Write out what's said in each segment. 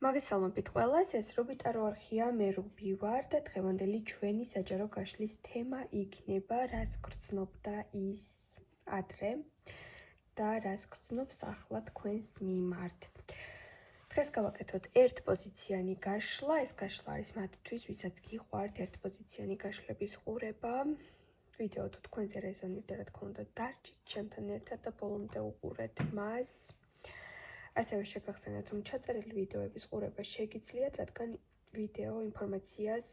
მოგესალმებით ყველას, ეს რუბიტარო არხია, მე რუბი ვარ და დღევანდელი ჩვენი საჯარო გაშლის თემა იქნება რას გრძნობდა ის ადრე და რას გრძნობს ახლა თქვენს მიმართ. დღეს გავაკეთოთ ერთპოზიციანი გაშლა, ეს გაშლა არის მათთვის, ვისაც გიყვართ ერთპოზიციანი გაშლების ყურება. ვიდეო თუ თქვენზე რეზონირდა, რა თქმა უნდა, დარჩით ჩემთან ერთად და ბოლომდე უყურეთ მას. ასევე შეგახსენებთ, რომ ჩაწერილი ვიდეოების ყურება შეგიძლიათ, რადგან ვიდეო ინფორმაციას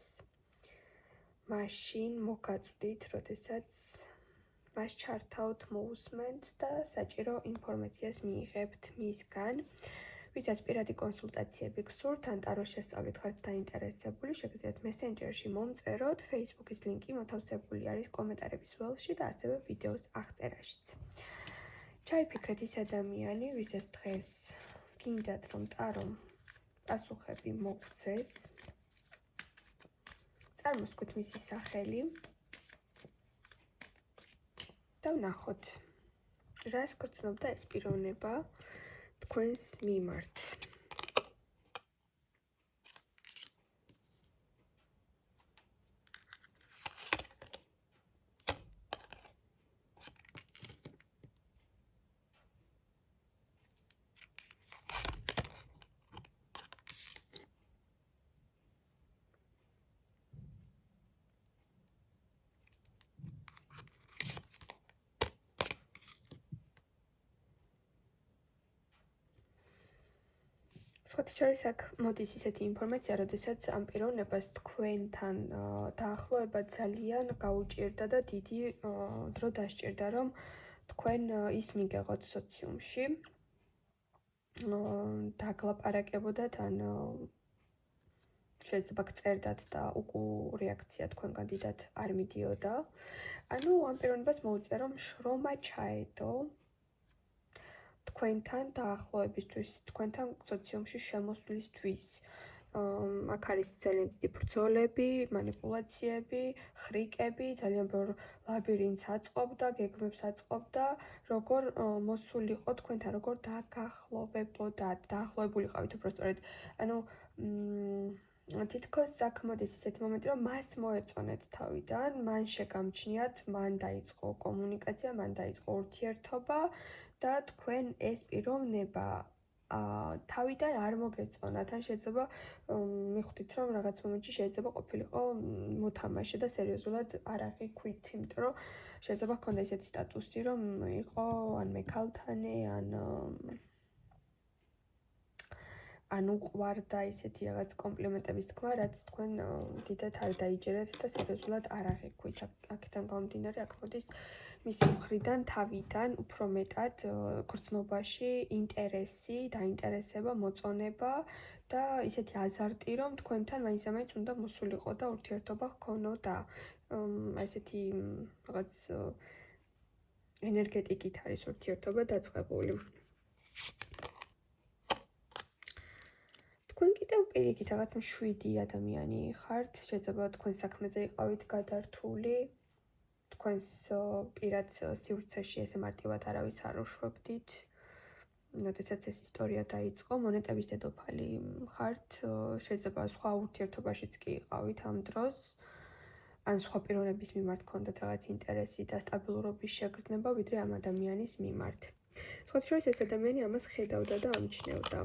მაშინ მოგაწვდით, როდესაც მას ჩართავთ, მოусმენთ და საჭირო ინფორმაციას მიიღებთ მისგან. ვისაც პირადი კონსულტაციები გსურთ, ან ტაროს შესწავლით ხართ დაინტერესებული, შეგიძლიათ მესენჯერში მომწეროთ, Facebook-ის ლინკი მოთავსებული არის კომენტარების ველში და ასევე ვიდეოს აღწერაშიც. ჩაიფიქრეთ ის ადამიანი, ვისაც დღეს გინდათ, რომ ტარომ პასუხები მოგცეს. წარმოსკვით მისი სახელი და ვნახოთ, რას გრძნობდა ეს პიროვნება თქვენს მიმართ. სხვათა შორის აქ მოდის ისეთი ინფორმაცია, როდესაც ამ პიროვნებას თქვენთან დაახლოება ძალიან გაუჭირდა და დიდი დრო დასჭირდა, რომ თქვენ ის მიგეღოთ სოციუმში, დაგლაპარაკებოდათ, ან შეიძლება გწერდათ და უკუ რეაქცია თქვენგან დიდად არ მიდიოდა. ანუ ამ პიროვნებას მოუწია, რომ შრომა ჩაედო თქვენთან დაახლოებისთვის, თქვენთან სოციუმში შემოსვლისთვის. აქ არის ძალიან დიდი ბრძოლები, манипуляციები, ხრიკები, ძალიან ბევრ ლაბირინთს აწყობდა, გეგმებს აწყობდა, როგორ მოსულიყო თქვენთან, როგორ დაგახლოვებოდათ, დაახლოებულიყავით უბრალოდ. ანუ თითქოს აქ მოდის ისეთი მომენტი, რომ მას მოეწონეთ თავიდან, მან შეგამჩნიათ, მან დაიწყო კომუნიკაცია, მან დაიწყო ურთიერთობა და თქვენ ეს პიროვნება თავიდან არ მოგეწონათ, ან შეიძლება მიხვდით, რომ რაღაც მომენტში შეიძლება ყოფილიყო მოთამაშე და სერიოზულად არ აღიქვით, იმიტომ რომ შეიძლება ჰქონდა ისეთი სტატუსი, რომ იყო ან მექალთანე, ან უყვარდა ისეთი რაღაც კომპლიმენტების თქმა, რაც თქვენ დიდად არ დაიჯერეთ და სერიოზულად არ აღიქვით. აქედან გამომდინარე, აქ მოდის მისი მხრიდან თავიდან უფრო მეტად გრძნობაში ინტერესი, დაინტერესება, მოწონება და ისეთი აზარტი, რომ თქვენთან მაინც-ამაინც უნდა მოსულიყო და ურთიერთობა ჰქონოდა. ესეთი რაღაც ენერგეტიკით არის ურთიერთობა დაწყებული. თქვენ კიდევ პირიქით რაღაც მშვიდი ადამიანი ხართ, შეიძლება თქვენ საქმეზე იყავით გადართული, თქვენს პირად სივრცეში ესე მარტივად არავის არ უშვებდით. როდესაც ეს ისტორია დაიწყო, მონეტების დედოფალი ხართ, შეიძლება სხვა ურთიერთობაშიც კი იყავით ამ დროს, ან სხვა პიროვნების მიმართ გქონდათ რაღაც ინტერესი და სტაბილურობის შეგრძნება, ვიდრე ამ ადამიანის მიმართ. სხვათა შორის ეს ადამიანი ამას ხედავდა და ამჩნევდა.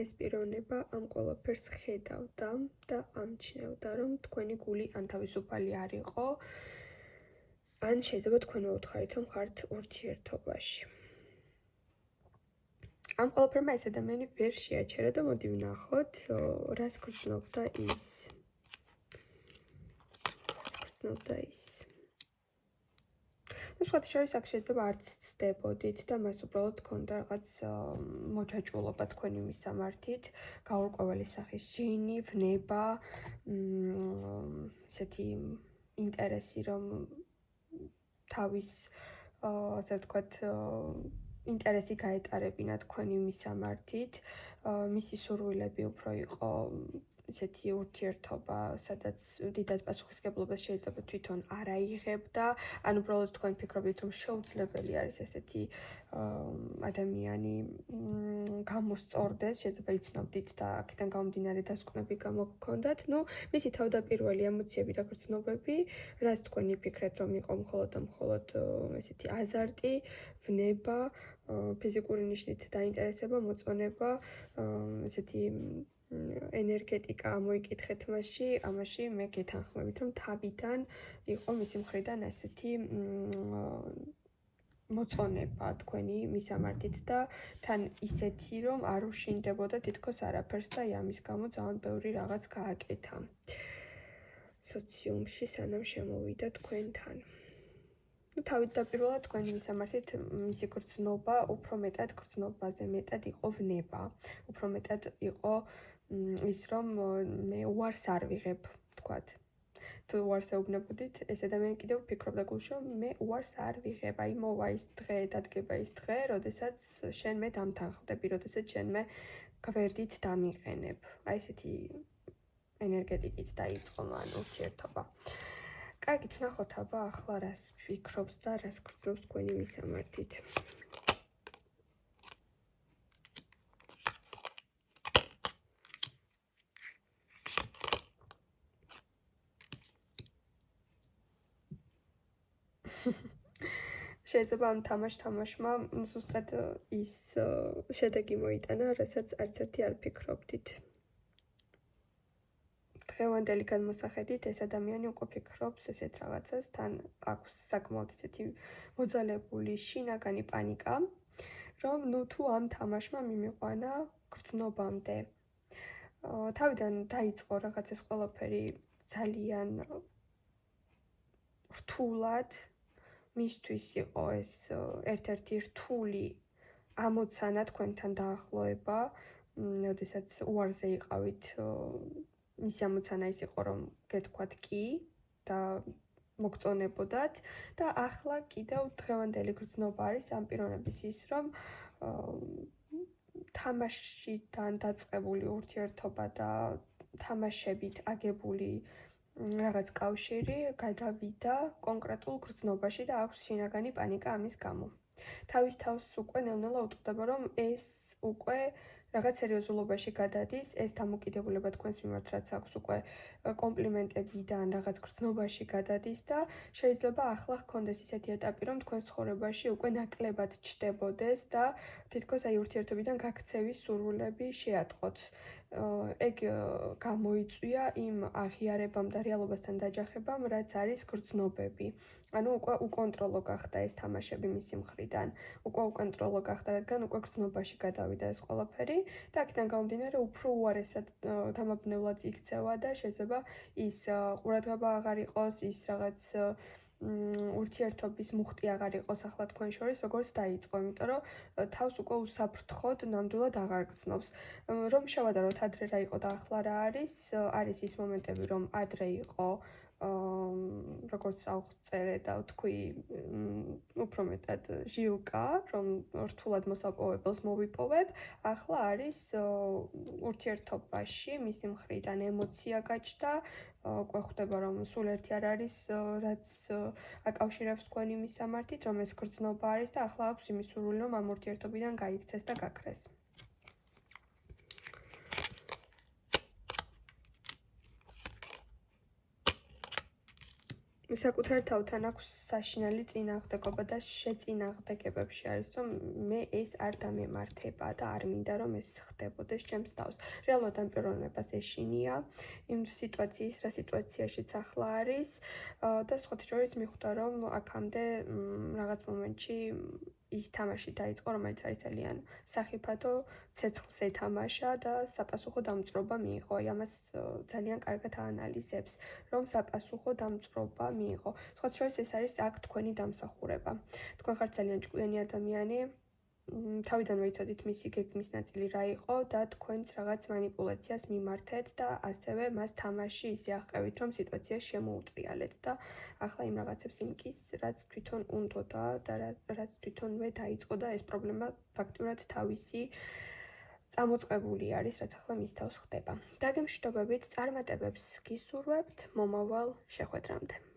ეს პიროვნება ამ ყველაფერს ხედავდა და ამჩნევდა, რომ თქვენი გული ან თავისუფალი არ იყო, ან შეიძლება თქვენ მოუთხარით, რომ ხართ ურთიერთობაში. ამ ყველაფერმა ეს ადამიანი ვერ შეაჩერა და მოდი ვნახოთ, რას გრძნობდა ის. სხვათა შორის აქ შეიძლება არც ცდებოდით და მას უბრალოდ ჰქონდა რაღაც მოჯაჭვულობა თქვენი მისამართით, გაურკვეველი სახის ჯინი, ვნება, ისეთი ინტერესი, რომ თავის, ასე ვთქვათ, ინტერესი გაეტარებინა თქვენი მისამართით, მისი სურვილები უფრო იყო ისეთი ურთიერთობა, სადაც დიდად პასუხისმგებლობას შეიძლება თვითონ არ აიღებდა, ან უბრალოდ თქვენ ფიქრობთ, რომ შეუძლებელი არის ესეთი ადამიანი გამოსწორდეს, შეიძლება იცნობდით და აქედან გამომდინარე დასკვნები გამოგქონდათ. მისი თავდაპირველი ემოციები და გრძნობები, რაც თქვენ იფიქრეთ, რომ იყო მხოლოდ და მხოლოდ ესეთი აზარტი, ვნება, ფიზიკური ნიშნით დაინტერესება, მოწონება, ესეთი ენერგეტიკა ამოიკითხეთ ამაში მე გეთანხმებით, რომ თავიდან იყო მისი მხრიდან ესეთი მოწონება თქვენი მისამართით და თან ისეთი, რომ არ უშინდებოდა თითქოს არაფერს და ამის გამო ძალიან ბევრი რაღაც გააკეთა სოციუმში, სანამ შემოვიდა თქვენთან. თავდაპირველად თქვენი მისამართით მისი გრძნობა, უფრო მეტად გრძნობაზე მეტად იყო ვნება, უფრო მეტად იყო ის, რომ მე უარს არ ვიღებ, თქვათ. თუ უარს ეუბნებოდით, ეს ადამიანი კიდევ ფიქრობდა გულში, რომ მე უარს არ ვიღებ, აი მოვა ის დღე, დადგება ის დღე, როდესაც შენ მე დამთანხმდები, როდესაც შენ მე გვერდით დამიყენებ. აი ესეთი ენერგეტიკით დაიწყო მან ურთიერთობა. კარგით, ვნახოთ აბა ახლა რას ფიქრობს და რას გრძნობს თქვენი მისამართით. შეიძლება ამ თამაშმა ზუსტად ის შედეგი მოიტანა, რასაც არც ერთი არ ფიქრობდით. დღევანდელი გადმოსახედით ეს ადამიანი უკვე ფიქრობს ესეთ რაღაცას, თან აქვს საკმაოდ ესეთი მოძალებული შინაგანი პანიკა, რომ თუ ამ თამაშმა მიმიყვანა გრძნობამდე. თავიდან დაიწყო რაღაც ეს ყველაფერი ძალიან რთულად, მისთვის იყო ეს ერთ-ერთი რთული ამოცანა თქვენთან დაახლოება, როდესაც უარზე იყავით, მისი ამოცანა ის იყო, რომ გეთქვათ კი და მოგწონებოდათ და ახლა კიდევ დღევანდელი გრძნობა არის ამ პიროვნების ის, რომ თამაშიდან დაწყებული ურთიერთობა და თამაშებით აგებული რაღაც კავშირი გადავიდა კონკრეტულ გრძნობაში და აქვს შინაგანი პანიკა ამის გამო. თავის თავს უკვე ნელ-ნელა უწყდება, რომ ეს უკვე რაღაც სერიოზულობაში გადადის, ეს დამოკიდებულება თქვენს მიმართ, რაც აქვს უკვე კომპლიმენტებიდან რაღაც გრძნობაში გადადის და შეიძლება ახლა ჰქონდეს ისეთი ეტაპი, რომ თქვენს ცხოვრებაში უკვე ნაკლებად ჩდებოდეს და თითქოს აი ურთიერთობიდან გაქცევის სურვილები შეატყოთ. ეგ გამოიწვია იმ აღიარებამ და რეალობასთან დაჯახებამ, რაც არის გრძნობები. ანუ უკვე უკონტროლო გახდა ეს თამაშები მისი მხრიდან. უკვე უკონტროლო გახდა, რადგან უკვე გრძნობაში გადავიდა ეს ყველაფერი და აქედან გამომდინარე უფრო უარესად დამაბნევლად იქცევა და შეიძლება ის ყურადღება აღარ იყოს, ის რაღაც ურთიერთობის მუხტი აღარ იყოს ახლა თქვენ შორის, როგორც დაიწყო, იმიტომ რომ თავს უკვე უსაფრთხოდ ნამდვილად აღარ გრძნობს. რომ შევადაროთ ადრე რა იყო და ახლა რა არის, არის ის მომენტები, რომ ადრე იყო როგორც ავწერე და ვთქვი, უფრო მეტად ჟილკა, რომ რთულად მოსაპოვებელს მოვიპოვებ, ახლა არის ურთიერთობაში მისი მხრიდან ემოცია გაჩნდა, უკვე ხვდება, რომ სულ ერთი არ არის, რაც აკავშირებს თქვენი მისამართით, რომ ეს გრძნობა არის და ახლა აქვს იმის სურვილი, რომ ამ ურთიერთობიდან გაიქცეს და გაქრეს. საკუთარ თავთან აქვს საშინელი წინააღმდეგობა და შეწინააღმდეგებებში არის, რომ მე ეს არ დამემართება და არ მინდა, რომ ეს ხდებოდეს ჩემს თავს. რეალურად ამ პიროვნებას ეშინია იმ სიტუაციის, რა სიტუაციაშიც ახლა არის და სხვათა შორის მიხვდა, რომ აქამდე რაღაც მომენტში ის თამაში დაიწყო, რომელიც არის ძალიან სახიფათო, ცეცხლს ეთამაშა და საპასუხო დამწვრობა მიიღო. ამას ძალიან კარგად აანალიზებს, რომ საპასუხო დამწვრობა მიიღო. სხვათა შორის ეს არის აქ თქვენი დამსახურება. თქვენ ხართ ძალიან ჭკვიანი ადამიანი, თავიდანვე იცოდით მისი გეგმის ნაწილი რა იყო და თქვენც რაღაც მანიპულაციას მიმართეთ და ასევე მას თამაში ისე აღყევით, რომ სიტუაციას შემოუტრიალეთ და ახლა იმ რაღაცებს იმკის, რაც თვითონ უნდოდა და რაც თვითონვე დაიწყო და ეს პრობლემა ფაქტურად თავისი წამოწყებული არის, რაც ახლა მის თავს ხდება. დაგემშვიდობებით, წარმატებებს გისურვებთ მომავალ შეხვედრამდე.